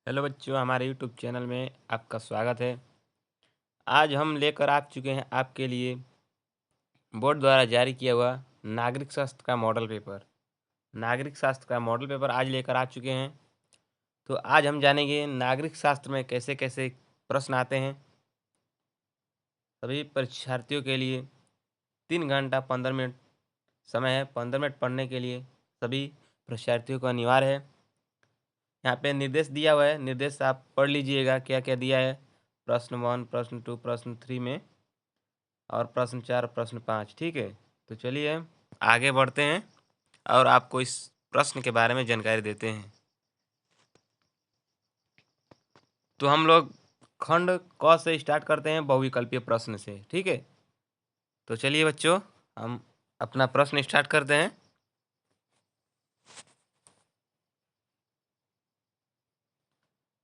Hello बच्चों, हमारे YouTube channel में आपका स्वागत है। आज हम लेकर आ चुके हैं आपके लिए बोर्ड द्वारा जारी किया हुआ नागरिक शास्त्र का मॉडल पेपर। नागरिक शास्त्र का मॉडल पेपर आज लेकर आ चुके हैं। तो आज हम जानेंगे नागरिक शास्त्र में कैसे कैसे प्रश्न आते हैं। सभी परीक्षार्थियों के लिए 3 घंटा 15 मिनट समय है। 15 मिनट पढ़ने के लिए सभी परीक्षार्थियों को अनिवार्य है। यहाँ पे निर्देश दिया हुआ है, निर्देश आप पढ़ लीजिएगा क्या क्या दिया है। प्रश्न 1, प्रश्न 2, प्रश्न 3 में और प्रश्न 4, प्रश्न 5। ठीक है, तो चलिए आगे बढ़ते हैं और आपको इस प्रश्न के बारे में जानकारी देते हैं। तो हम लोग खंड क से स्टार्ट करते हैं, बहुविकल्पीय प्रश्न से। ठीक है, तो चलिए बच्चों हम अपना प्रश्न स्टार्ट करते हैं।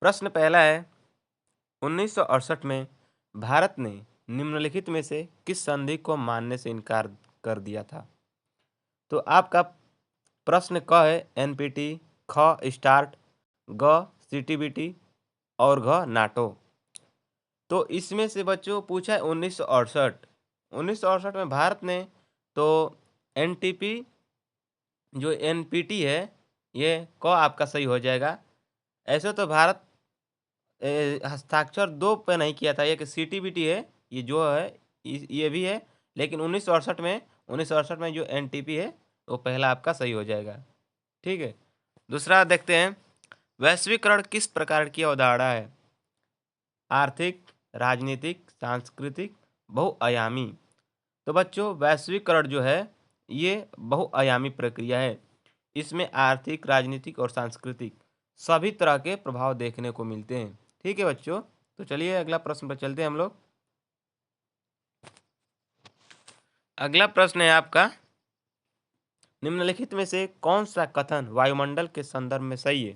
प्रश्न पहला है, 1968 में भारत ने निम्नलिखित में से किस संधि को मानने से इनकार कर दिया था? तो आपका प्रश्न क है एनपीटी, ख स्टार्ट, ग सीटीबीटी और घ नाटो। तो इसमें से बच्चों पूछा है 1968। 1968 में भारत ने तो एनटीपी जो एनपीटी है ये क आपका सही हो जाएगा। ऐसे तो भारत हस्ताक्षर दो पे नहीं किया था, एक सीटीबीटी है, ये जो है ये भी है, लेकिन 1968 में जो एनटीपी है वो पहला आपका सही हो जाएगा। ठीक है, दूसरा देखते हैं, वैश्वीकरण किस प्रकार की अवधारणा है? आर्थिक, राजनीतिक, सांस्कृतिक, बहुआयामी। तो बच्चों वैश्वीकरण जो है ये बहुआयामी प्रक्रिया है। इसमें आर्थिक, राजनीतिक और सांस्कृतिक सभी तरह के प्रभाव देखने को मिलते हैं। ठीक है बच्चों, तो चलिए अगला प्रश्न पर चलते हैं हम लोग। अगला प्रश्न है आपका, निम्नलिखित में से कौन सा कथन वायुमंडल के संदर्भ में सही है?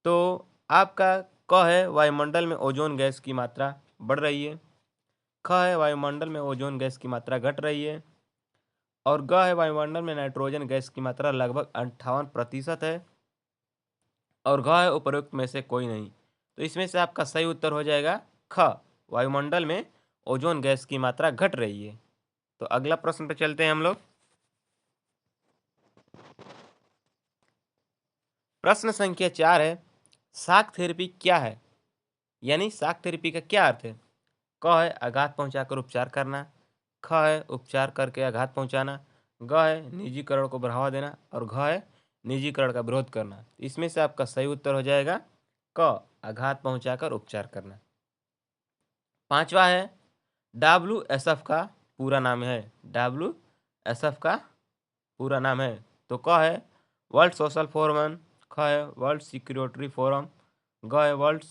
तो आपका क है वायुमंडल में ओजोन गैस की मात्रा बढ़ रही है, ख है वायुमंडल में ओजोन गैस की मात्रा घट रही है और ग है वायुमंडल में नाइट्रोजन गैस की मात्रा लगभग 58% है और घ है उपरोक्त में से कोई नहीं। तो इसमें से आपका सही उत्तर हो जाएगा ख, वायुमंडल में ओजोन गैस की मात्रा घट रही है। तो अगला प्रश्न पे चलते हैं हम लोग। प्रश्न संख्या 4 है, शाक थेरेपी क्या है? यानी शाक थेरेपी का क्या अर्थ है? क है आघात पहुंचाकर उपचार करना, ख है उपचार करके आघात पहुंचाना, ग है निजीकरण को बढ़ावा देना और घ है निजीकरण का विरोध करना। इसमें से आपका सही उत्तर हो जाएगा क, आघात पहुंचाकर उपचार करना। पांचवा है, WSF का पूरा नाम है, WSF का पूरा नाम है। तो क है वर्ल्ड सोशल फोरम, ख है वर्ल्ड सिक्योरिटी फोरम, ग है वर्ल्ड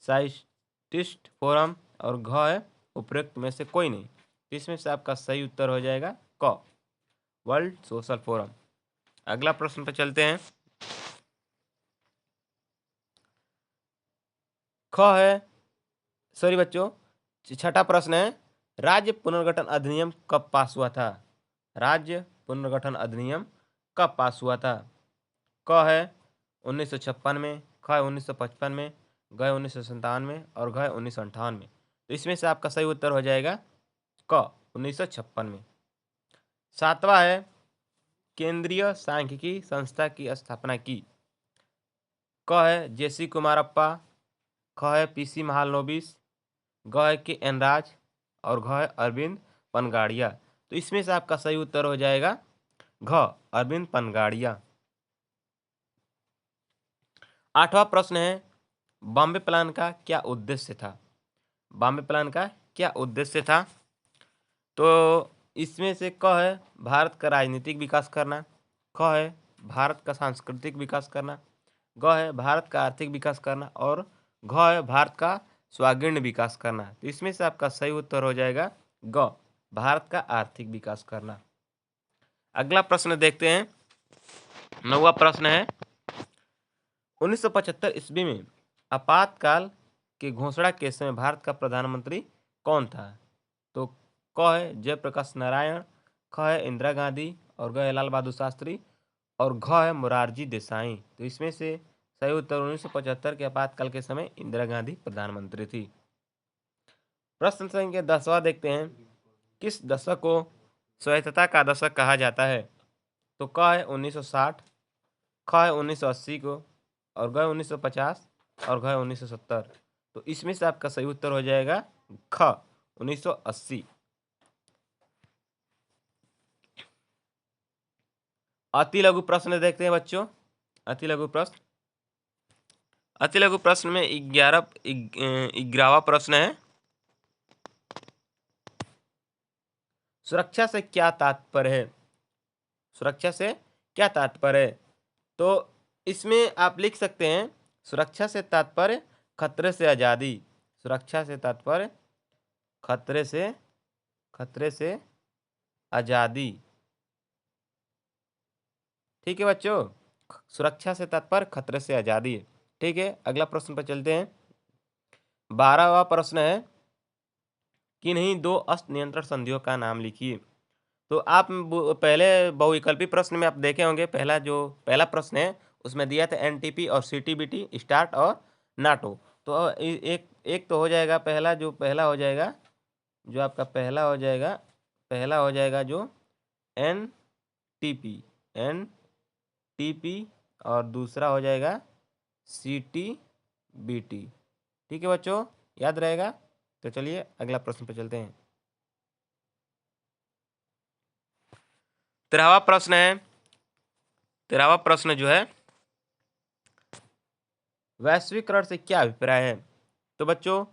साइंटिस्ट फोरम और घ है उपरोक्त में से कोई नहीं। तो इसमें से आपका सही उत्तर हो जाएगा क, वर्ल्ड सोशल फोरम। अगला प्रश्न पर चलते हैं। ख है, सॉरी बच्चों, छठा प्रश्न है, राज्य पुनर्गठन अधिनियम कब पास हुआ था? राज्य पुनर्गठन अधिनियम कब पास हुआ था? क है 1956 में, ख है 1955 में, ग है 1957 में और घ है 1958 में। तो इसमें से आपका सही उत्तर हो जाएगा क, 1956 में। सातवां है, केंद्रीय सांख्यिकी संस्था की स्थापना की? क है जेसी कुमारप्पा, ख है पीसी महालनोबिस, ग है के एन राज और घ है अरविंद पनगाड़िया। तो इसमें से आपका सही उत्तर हो जाएगा घ, अरविंद पनगाड़िया। आठवां प्रश्न है, बॉम्बे प्लान का क्या उद्देश्य था? बॉम्बे प्लान का क्या उद्देश्य था? तो इसमें से क है भारत का राजनीतिक विकास करना, ख है भारत का सांस्कृतिक विकास करना, ग है भारत का आर्थिक विकास करना और घ है भारत का स्वागिर्ण विकास करना। तो इसमें से आपका सही उत्तर हो जाएगा ग, भारत का आर्थिक विकास करना। अगला प्रश्न देखते हैं। 9वां प्रश्न है, 1975 ईस्वी में आपातकाल की घोषणा के समय भारत का प्रधानमंत्री कौन था? तो क है जयप्रकाश नारायण, ख है इंदिरा गांधी और ग है लाल बहादुर शास्त्री और घ है मोरारजी देसाई। तो इसमें से सही उत्तर 1975 के आपातकाल के समय इंदिरा गांधी प्रधानमंत्री थी। प्रश्न संख्या 10वां देखते हैं। किस दशक को स्वायत्तता का दशक कहा जाता है? तो क है 1960, ख है 1980 को, और ग 1950 और घ 1970। तो इसमें से आपका सही उत्तर हो जाएगा ख 1980। अति लघु प्रश्न देखते हैं बच्चों। अति लघु प्रश्न, अति लघु प्रश्न में 11वां प्रश्न है, सुरक्षा से क्या तात्पर्य है? सुरक्षा से क्या तात्पर्य है? तो इसमें आप लिख सकते हैं, सुरक्षा से तात्पर्य खतरे से आज़ादी। सुरक्षा से तात्पर्य खतरे से आज़ादी। ठीक है बच्चों, सुरक्षा से तात्पर्य खतरे से आज़ादी है। ठीक है, अगला प्रश्न पर चलते हैं। 12वां प्रश्न है, किन्हीं दो अस्त नियंत्रण संधियों का नाम लिखिए। तो आप पहले बहुविकल्पी प्रश्न में आप देखे होंगे, पहला प्रश्न है उसमें दिया था एनटीपी और सीटीबीटी, स्टार्ट और नाटो। तो एक तो हो जाएगा पहला, जो पहला हो जाएगा, जो आपका पहला हो जाएगा जो एनटीपी और दूसरा हो जाएगा सीटीबीटी। ठीक है बच्चों, याद रहेगा। तो चलिए अगला प्रश्न पे चलते हैं। 13वां प्रश्न है, 13वां प्रश्न जो है, वैश्वीकरण से क्या अभिप्राय है? तो बच्चों,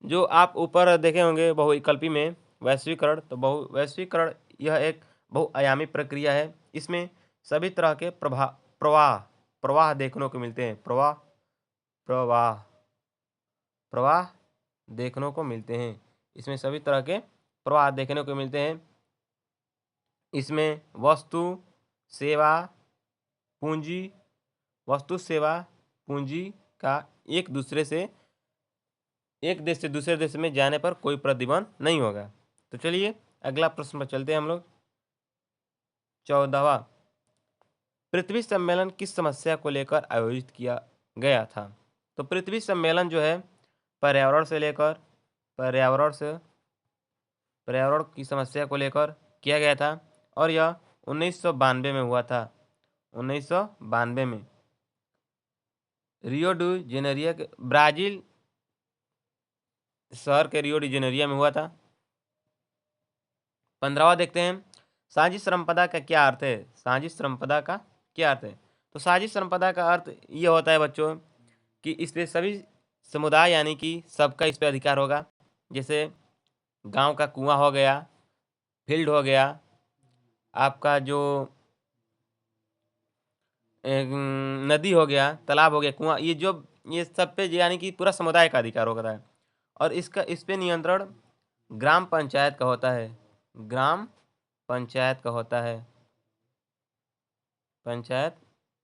जो आप ऊपर देखे होंगे बहुविकल्पी में वैश्वीकरण, तो वैश्वीकरण यह एक बहुआयामी प्रक्रिया है। इसमें सभी तरह के प्रवाह देखने को मिलते हैं। प्रवाह देखने को मिलते हैं। इसमें सभी तरह के प्रवाह देखने को मिलते हैं। इसमें वस्तु सेवा पूंजी का एक देश से दूसरे देश में जाने पर कोई प्रतिबंध नहीं होगा। तो चलिए अगला प्रश्न पर चलते हैं हम लोग। 14वां, पृथ्वी सम्मेलन किस समस्या को लेकर आयोजित किया गया था? तो पृथ्वी सम्मेलन जो है पर्यावरण की समस्या को लेकर किया गया था, और यह 1992 में हुआ था। 1992 में रियो डी जेनेरिया के ब्राजील शहर के रियो डी जेनेरिया में हुआ था। 15वां देखते हैं, साझी संपदा का क्या अर्थ है? साझी संपदा का क्या अर्थ है? तो साझी संपदा का अर्थ ये होता है बच्चों कि इस पे सभी समुदाय यानी कि सबका इस पे अधिकार होगा। जैसे गांव का कुआं हो गया, फील्ड हो गया, आपका जो नदी हो गया, तालाब हो गया, कुआं, ये सब पे यानी कि पूरा समुदाय का अधिकार होता है। और इस पे नियंत्रण ग्राम पंचायत का होता है। ग्राम पंचायत का होता है। पंचायत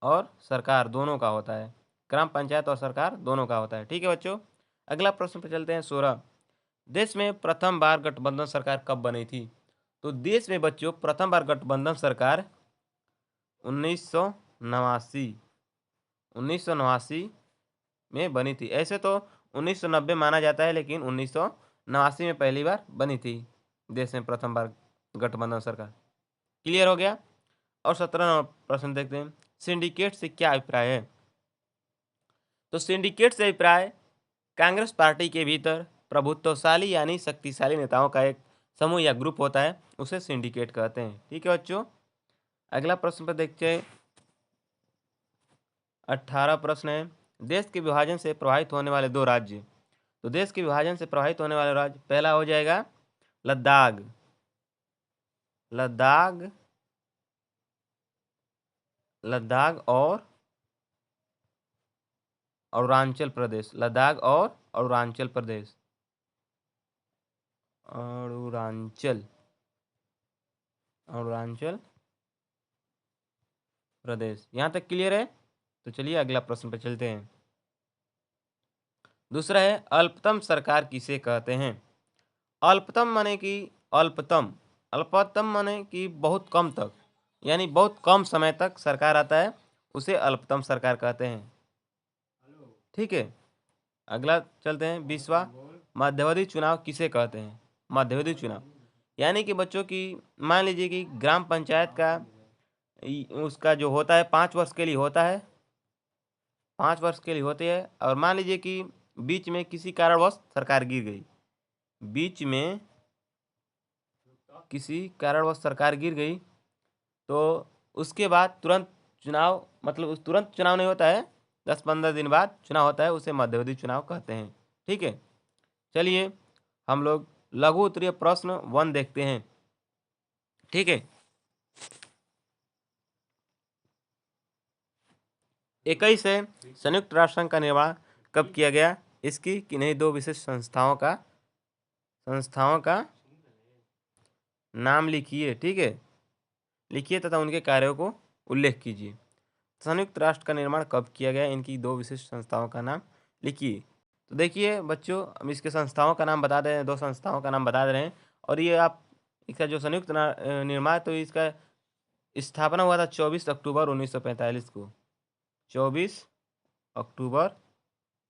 और सरकार दोनों का होता है। ग्राम पंचायत और सरकार दोनों का होता है। ठीक है बच्चों, अगला प्रश्न पर चलते हैं। 16, देश में प्रथम बार गठबंधन सरकार कब बनी थी? तो देश में बच्चों प्रथम बार गठबंधन सरकार 1989 में बनी थी। ऐसे तो 1990 माना जाता है, लेकिन 1989 में पहली बार बनी थी देश में प्रथम बार गठबंधन सरकार। क्लियर हो गया। और 17वां प्रश्न देखते हैं, सिंडिकेट से क्या अभिप्राय है? तो सिंडिकेट से अभिप्राय कांग्रेस पार्टी के भीतर प्रभुत्वशाली यानी शक्तिशाली नेताओं का एक समूह या ग्रुप होता है, उसे सिंडिकेट कहते हैं। ठीक है बच्चों, अगला प्रश्न पर देखते हैं। 18 प्रश्न है, देश के विभाजन से प्रभावित होने वाले दो राज्य। तो देश के विभाजन से प्रभावित होने वाले राज्य, पहला हो जाएगा लद्दाख और अरुणाचल प्रदेश। लद्दाख और अरुणाचल प्रदेश। अरुणाचल प्रदेश। यहाँ तक क्लियर है? तो चलिए अगला प्रश्न पर चलते हैं। दूसरा है, अल्पतम सरकार किसे कहते हैं? अल्पतम माने कि अल्पतम माने कि बहुत कम तक, यानी बहुत कम समय तक सरकार आता है, उसे अल्पतम सरकार कहते हैं। ठीक है। अगला चलते हैं 20वां, मध्यावधि चुनाव किसे कहते हैं? मध्यावधि चुनाव यानी कि बच्चों की मान लीजिए कि ग्राम पंचायत का उसका जो होता है 5 वर्ष के लिए होता है, 5 वर्ष के लिए होती है। और मान लीजिए कि बीच में किसी कारणवश सरकार गिर गई, बीच में किसी कारणवश सरकार गिर गई, तो उसके बाद तुरंत चुनाव, मतलब उस तुरंत चुनाव नहीं होता है, 10-15 दिन बाद चुनाव होता है, उसे मध्यावधि चुनाव कहते हैं। ठीक है, चलिए हम लोग लघु उत्तरीय प्रश्न 1 देखते हैं। ठीक है, 21 है, संयुक्त राष्ट्र संघ का निर्माण कब किया गया? इसकी किन्हीं दो विशेष संस्थाओं का नाम लिखिए। ठीक है, लिखिए तथा उनके कार्यों को उल्लेख कीजिए। संयुक्त राष्ट्र का निर्माण कब किया गया? इनकी दो विशिष्ट संस्थाओं का नाम लिखिए। तो देखिए बच्चों, हम इसके संस्थाओं का नाम बता दे रहे हैं, 2 संस्थाओं का नाम बता दे रहे हैं। और ये आप इसका जो संयुक्त निर्माण, तो इसका स्थापना हुआ था 24 अक्टूबर 1945 को, 24 अक्टूबर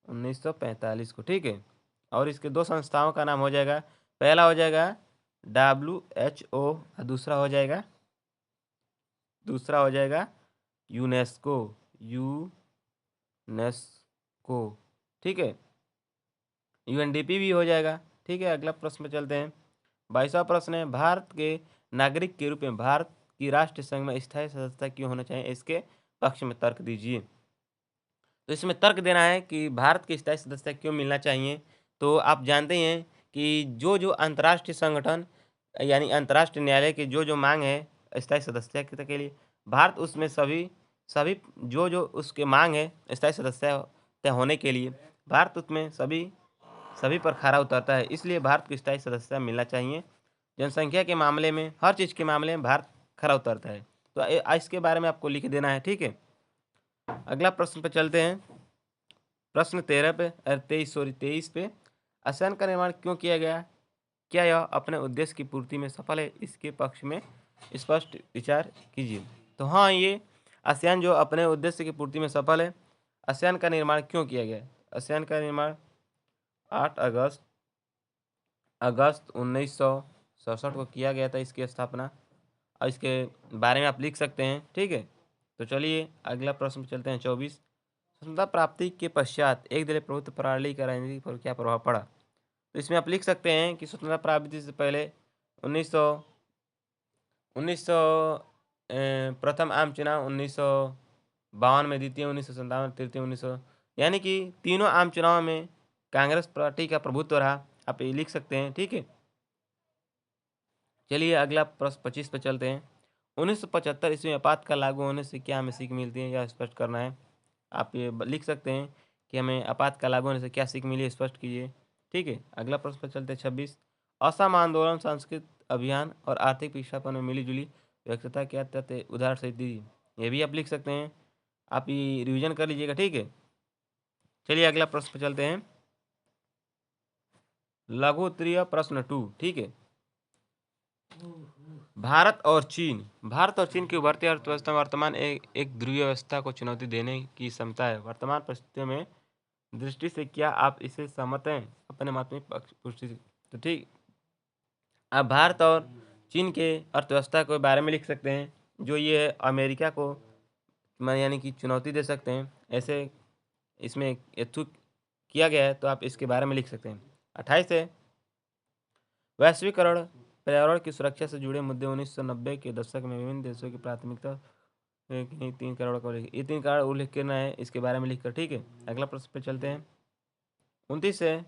1945 को। ठीक है, और इसके 2 संस्थाओं का नाम हो जाएगा, पहला हो जाएगा WHO और दूसरा हो जाएगा यूनेस्को। ठीक है, UNDP भी हो जाएगा। ठीक है, अगला प्रश्न पे चलते हैं। 22वां प्रश्न है, भारत के नागरिक के रूप में भारत की राष्ट्रीय संघ में स्थायी सदस्यता क्यों होना चाहिए? इसके पक्ष में तर्क दीजिए। तो इसमें तर्क देना है कि भारत की स्थायी सदस्यता क्यों मिलना चाहिए। तो आप जानते ही हैं कि जो जो अंतर्राष्ट्रीय संगठन यानी अंतर्राष्ट्रीय न्यायालय की जो जो मांग है स्थायी सदस्यता के लिए, भारत उसमें सभी सभी जो जो उसके मांग है स्थायी सदस्यता होने के लिए, भारत उसमें सभी सभी पर खरा उतरता है। इसलिए भारत को स्थायी सदस्यता मिलना चाहिए। जनसंख्या के मामले में, हर चीज़ के मामले में भारत खरा उतरता है। तो इसके बारे में आपको लिख देना है। ठीक है, अगला प्रश्न पे चलते हैं। प्रश्न 13 पे 23 पे, आसियान का निर्माण क्यों किया गया? क्या यह अपने उद्देश्य की पूर्ति में सफल है? इसके पक्ष में स्पष्ट विचार कीजिए। तो हाँ, ये आसियान जो अपने उद्देश्य की पूर्ति में सफल है। आसियान का निर्माण क्यों किया गया? आसियान का निर्माण 8 अगस्त 1967 को किया गया था, इसकी स्थापना। और इसके बारे में आप लिख सकते हैं। ठीक है, तो चलिए अगला प्रश्न पे चलते हैं। 24, स्वतंत्रता प्राप्ति के पश्चात एक दलीय प्रभुत्व प्रणाली का राजनीति पर क्या प्रभाव पड़ा? तो इसमें आप लिख सकते हैं कि स्वतंत्रता प्राप्ति से पहले 1900 प्रथम आम चुनाव 1952 में, द्वितीय 1957, तृतीय 1900, यानी कि तीनों आम चुनाव में कांग्रेस पार्टी का प्रभुत्व रहा। आप ये लिख सकते हैं। ठीक है, चलिए अगला प्रश्न 25 पे चलते हैं। 1975 ईस्वी में आपातकाल लागू होने से क्या हमें सीख मिलती है, यह स्पष्ट करना है। आप ये लिख सकते हैं कि हमें आपातकाल लागू होने से क्या सीख मिली, स्पष्ट कीजिए। ठीक है, अगला प्रश्न पर चलते हैं। 26, असम आंदोलन, सांस्कृतिक अभियान और आर्थिक पिछड़ापन में मिलीजुली व्यस्तता क्या तथ्य उदाहरण सहित दीजिए। ये भी आप लिख सकते हैं। आप ये रिविजन कर लीजिएगा। ठीक है, चलिए अगला प्रश्न पर चलते हैं। लघु उत्तरीय प्रश्न 2। ठीक है, भारत और चीन की उभरती अर्थव्यवस्था में वर्तमान एक ध्रुवीय व्यवस्था को चुनौती देने की क्षमता है। वर्तमान परिस्थितियों में दृष्टि से क्या आप इसे सहमत हैं? अपने मत में पुष्टि। तो ठीक, आप भारत और चीन के अर्थव्यवस्था के बारे में लिख सकते हैं, जो ये अमेरिका को यानी कि चुनौती दे सकते हैं। ऐसे इसमें यथुक किया गया है, तो आप इसके बारे में लिख सकते हैं। 28 है, वैश्वीकरण, पर्यावरण की सुरक्षा से जुड़े मुद्दे 1990 के दशक में विभिन्न देशों की प्राथमिकता 3 करोड़ का उल्लेख, ये 3 करोड़ उल्लेख करना है, इसके बारे में लिखकर। ठीक है, अगला प्रश्न पे चलते हैं। 29 है,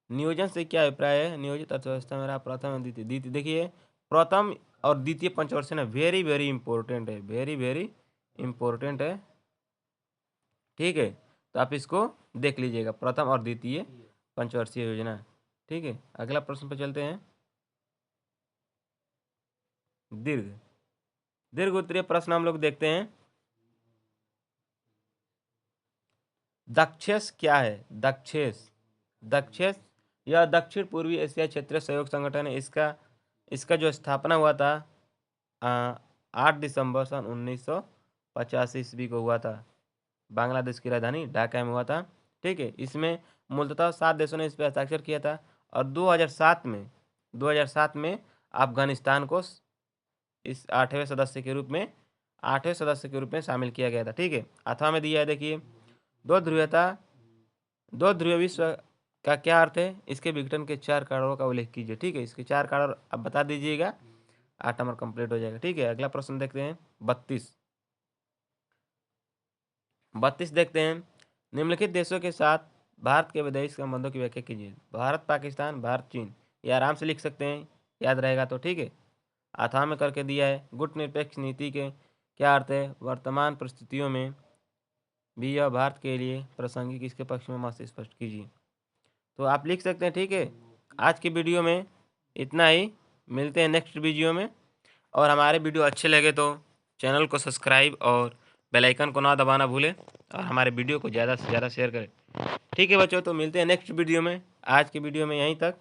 नियोजन से क्या अभिप्राय है? नियोजित अर्थव्यवस्था में रहा प्रथम और द्वितीय। देखिए, प्रथम और द्वितीय पंचवर्षीय वेरी वेरी इंपॉर्टेंट है, वेरी वेरी इंपॉर्टेंट है। ठीक है, तो आप इसको देख लीजिएगा, प्रथम और द्वितीय पंचवर्षीय योजना। ठीक है, अगला प्रश्न पे चलते हैं। दीर्घ उत्तरीय प्रश्न हम लोग देखते हैं। दक्षेस क्या है? दक्षेस यह दक्षिण पूर्वी एशिया क्षेत्रीय सहयोग संगठन है। इसका जो स्थापना हुआ था 8 दिसंबर सन 1985 ईस्वी को हुआ था। बांग्लादेश की राजधानी ढाका में हुआ था। ठीक है। इसमें मूलतः 7 देशों ने इस पर हस्ताक्षर किया था और 2007 में अफ़गानिस्तान को इस 8वें सदस्य के रूप में शामिल किया गया था, ठीक है। अथवा में दिया है देखिए, दो ध्रुवीय विश्व का क्या अर्थ है? इसके विघटन के 4 कारणों का उल्लेख कीजिए, ठीक है। इसके 4 कारण आप बता दीजिएगा, 8 नंबर कंप्लीट हो जाएगा, ठीक है। अगला प्रश्न देखते हैं 32 देखते हैं। निम्नलिखित देशों के साथ भारत के वैदेशिक संबंधों की व्याख्या कीजिए। भारत पाकिस्तान, भारत चीन, ये आराम से लिख सकते हैं, याद रहेगा तो, ठीक है। अथवा में करके दिया है, गुटनिरपेक्ष नीति के क्या अर्थ है? वर्तमान परिस्थितियों में भी यह भारत के लिए प्रासंगिक, इसके पक्ष में मत स्पष्ट कीजिए। तो आप लिख सकते हैं, ठीक है। आज की वीडियो में इतना ही, मिलते हैं नेक्स्ट वीडियो में। और हमारे वीडियो अच्छे लगे तो चैनल को सब्सक्राइब और बेल आइकन को ना दबाना भूलें और हमारे वीडियो को ज़्यादा से ज़्यादा शेयर करें, ठीक है बच्चों। तो मिलते हैं नेक्स्ट वीडियो में। आज की वीडियो में यहीं तक।